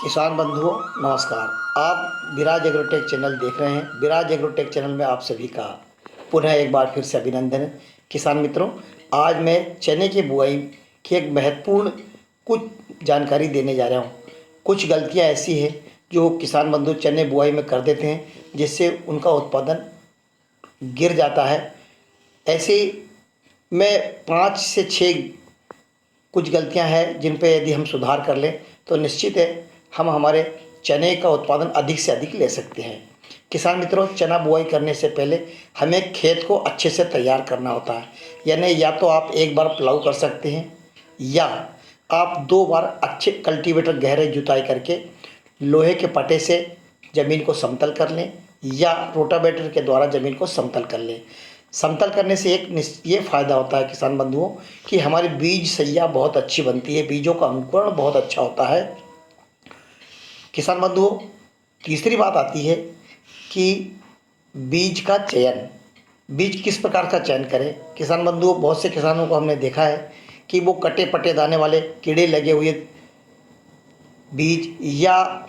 किसान बंधुओं नमस्कार। आप विराज एग्रोटेक चैनल देख रहे हैं। विराज एग्रोटेक चैनल में आप सभी का पुनः एक बार फिर से अभिनंदन है। किसान मित्रों, आज मैं चने की बुआई की एक महत्वपूर्ण कुछ जानकारी देने जा रहा हूं। कुछ गलतियां ऐसी हैं जो किसान बंधु चने बुआई में कर देते हैं, जिससे उनका उत्पादन गिर जाता है। ऐसे में 5 से 6 कुछ गलतियां हैं जिन पे यदि हम सुधार कर लें तो निश्चित है हम हमारे चने का उत्पादन अधिक से अधिक ले सकते हैं। किसान मित्रों, चना बुआई करने से पहले हमें खेत को अच्छे से तैयार करना होता है। यानी या तो आप एक बार प्लाऊ कर सकते हैं या आप 2 बार अच्छे कल्टीवेटर गहरे जुताई करके लोहे के पटे से ज़मीन को समतल कर लें या रोटावेटर के द्वारा ज़मीन को समतल कर लें। समतल करने से एक ये फ़ायदा होता है किसान बंधुओं कि हमारी बीज सैया बहुत अच्छी बनती है, बीजों का अंकुरण बहुत अच्छा होता है। किसान बंधुओं, तीसरी बात आती है कि बीज का चयन। बीज किस प्रकार का चयन करें। किसान बंधुओं, बहुत से किसानों को हमने देखा है कि वो कटे पटे दाने वाले कीड़े लगे हुए बीज या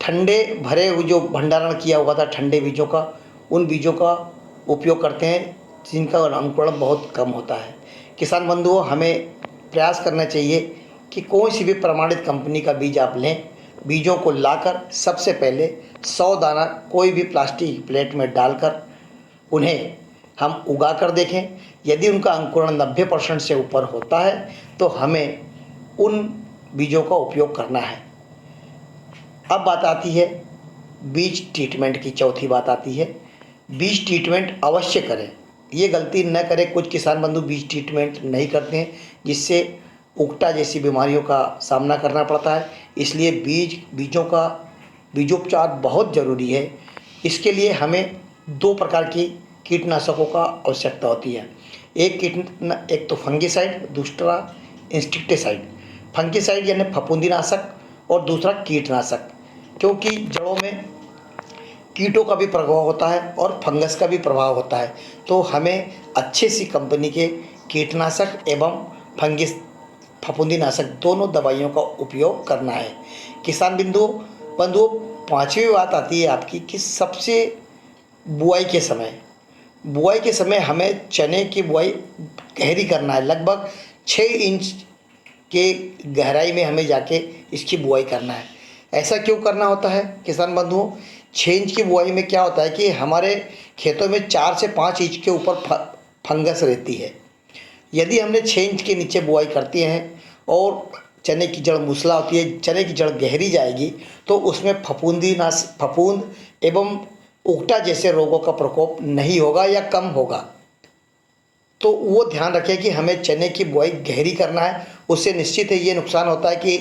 ठंडे भरे हुए जो भंडारण किया हुआ था ठंडे बीजों का, उन बीजों का उपयोग करते हैं जिनका अंकुरण बहुत कम होता है। किसान बंधुओं, हमें प्रयास करना चाहिए कि कोई सी भी प्रमाणित कंपनी का बीज आप लें। बीजों को लाकर सबसे पहले 100 दाना कोई भी प्लास्टिक प्लेट में डालकर उन्हें हम उगा कर देखें। यदि उनका अंकुरण 90% से ऊपर होता है तो हमें उन बीजों का उपयोग करना है। अब बात आती है बीज ट्रीटमेंट की। चौथी बात आती है बीज ट्रीटमेंट अवश्य करें। ये गलती न करें। कुछ किसान बंधु बीज ट्रीटमेंट नहीं करते हैं, जिससे उकटा जैसी बीमारियों का सामना करना पड़ता है। इसलिए बीजों का बीजोपचार बहुत ज़रूरी है। इसके लिए हमें 2 प्रकार की कीटनाशकों का आवश्यकता होती है। एक तो फंगिसाइड, दूसरा इंसेक्टिसाइड। फंगिसाइड यानी फफूंदीनाशक और दूसरा कीटनाशक, क्योंकि जड़ों में कीटों का भी प्रभाव होता है और फंगस का भी प्रभाव होता है। तो हमें अच्छे सी कंपनी के कीटनाशक एवं फफूंदीनाशक दोनों दवाइयों का उपयोग करना है। किसान बंधुओं, 5वीं बात आती है आपकी कि सबसे बुआई के समय हमें चने की बुआई गहरी करना है। लगभग 6 इंच के गहराई में हमें जाके इसकी बुआई करना है। ऐसा क्यों करना होता है किसान बंधुओं? 6 इंच की बुआई में क्या होता है कि हमारे खेतों में 4 से 5 इंच के ऊपर फंगस रहती है। यदि हमने 6 इंच के नीचे बुआई करती हैं और चने की जड़ मूसला होती है, चने की जड़ गहरी जाएगी तो उसमें फफूंद एवं उकटा जैसे रोगों का प्रकोप नहीं होगा या कम होगा। तो वो ध्यान रखें कि हमें चने की बुआई गहरी करना है। उससे निश्चित है ये नुकसान होता है कि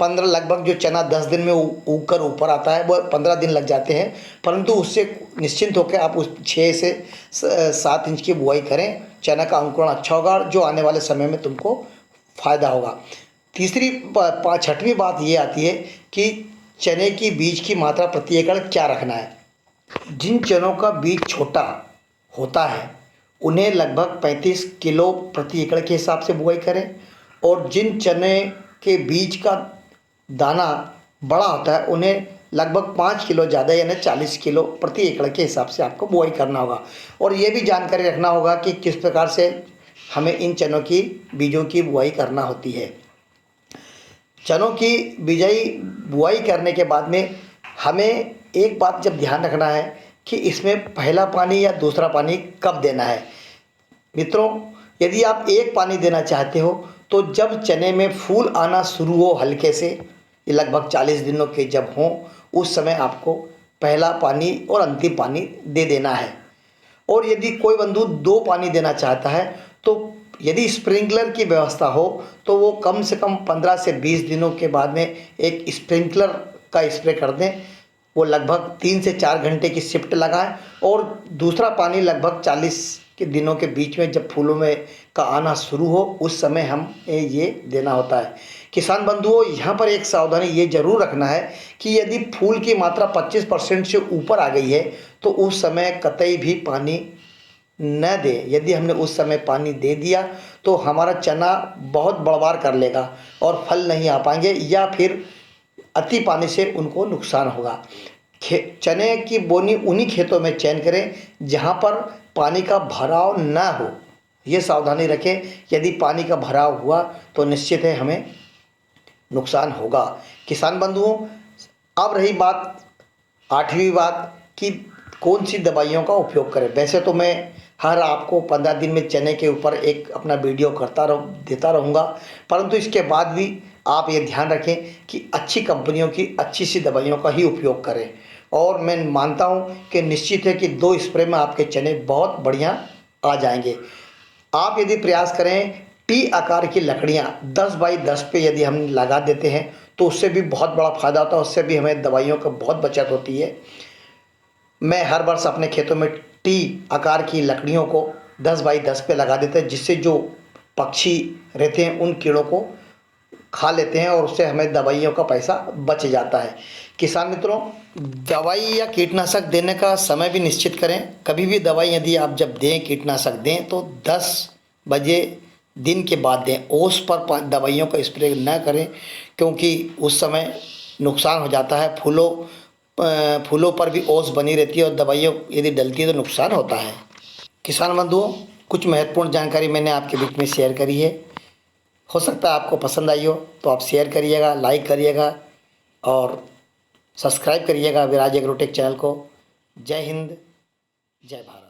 15 लगभग जो चना 10 दिन में उग कर ऊपर आता है वो 15 दिन लग जाते हैं, परंतु उससे निश्चिंत होकर आप उस 6 से 7 इंच की बुआई करें। चना का अंकुरण अच्छा होगा और जो आने वाले समय में तुमको फ़ायदा होगा। छठवीं बात ये आती है कि चने की बीज की मात्रा प्रति एकड़ क्या रखना है। जिन चनों का बीज छोटा होता है उन्हें लगभग 35 किलो प्रति एकड़ के हिसाब से बुआई करें, और जिन चने के बीज का दाना बड़ा होता है उन्हें लगभग 5 किलो ज़्यादा यानी 40 किलो प्रति एकड़ के हिसाब से आपको बुआई करना होगा। और ये भी जानकारी रखना होगा कि किस प्रकार से हमें इन चनों की बीजों की बुआई करना होती है। चनों की बुआई करने के बाद में हमें एक बात जब ध्यान रखना है कि इसमें पहला पानी या दूसरा पानी कब देना है। मित्रों, यदि आप एक पानी देना चाहते हो तो जब चने में फूल आना शुरू हो हल्के से, ये लगभग 40 दिनों के जब हों, उस समय आपको पहला पानी और अंतिम पानी दे देना है। और यदि कोई बंधु 2 पानी देना चाहता है तो यदि स्प्रिंकलर की व्यवस्था हो तो वो कम से कम 15 से 20 दिनों के बाद में एक स्प्रिंकलर का स्प्रे कर दें। वो लगभग 3 से 4 घंटे की शिफ्ट लगाएं और दूसरा पानी लगभग 40 के दिनों के बीच में जब फूलों में का आना शुरू हो उस समय हम ये देना होता है। किसान बंधुओं, यहाँ पर एक सावधानी ये जरूर रखना है कि यदि फूल की मात्रा 25% से ऊपर आ गई है तो उस समय कतई भी पानी न दें। यदि हमने उस समय पानी दे दिया तो हमारा चना बहुत बड़बार कर लेगा और फल नहीं आ पाएंगे, या फिर अति पानी से उनको नुकसान होगा। चने की बोनी उन्हीं खेतों में चयन करें जहाँ पर पानी का भराव ना हो। ये सावधानी रखें, यदि पानी का भराव हुआ तो निश्चित है हमें नुकसान होगा। किसान बंधुओं, अब रही बात, आठवीं बात कि कौन सी दवाइयों का उपयोग करें। वैसे तो मैं हर आपको 15 दिन में चने के ऊपर एक अपना वीडियो देता रहूँगा, परंतु इसके बाद भी आप ये ध्यान रखें कि अच्छी कंपनियों की अच्छी सी दवाइयों का ही उपयोग करें। और मैं मानता हूँ कि निश्चित है कि 2 स्प्रे में आपके चने बहुत बढ़िया आ जाएंगे। आप यदि प्रयास करें, टी आकार की लकड़ियाँ 10 बाई 10 पे यदि हम लगा देते हैं तो उससे भी बहुत बड़ा फ़ायदा होता है, उससे भी हमें दवाइयों का बहुत बचत होती है। मैं हर वर्ष अपने खेतों में टी आकार की लकड़ियों को 10 बाई 10 पे लगा देते हैं, जिससे जो पक्षी रहते हैं उन कीड़ों को खा लेते हैं और उससे हमें दवाइयों का पैसा बच जाता है। किसान मित्रों, दवाई या कीटनाशक देने का समय भी निश्चित करें। कभी भी दवाई यदि आप जब दें, कीटनाशक दें, तो 10 बजे दिन के बाद दें। ओस पर दवाइयों का स्प्रे न करें, क्योंकि उस समय नुकसान हो जाता है। फूलों पर भी ओस बनी रहती है और दवाइयों यदि डलती है तो नुकसान होता है। किसान बंधुओं, कुछ महत्वपूर्ण जानकारी मैंने आपके बीच में शेयर करी है। हो सकता है आपको पसंद आई हो, तो आप शेयर करिएगा, लाइक करिएगा और सब्सक्राइब करिएगा विराज एग्रोटेक चैनल को। जय हिंद, जय भारत।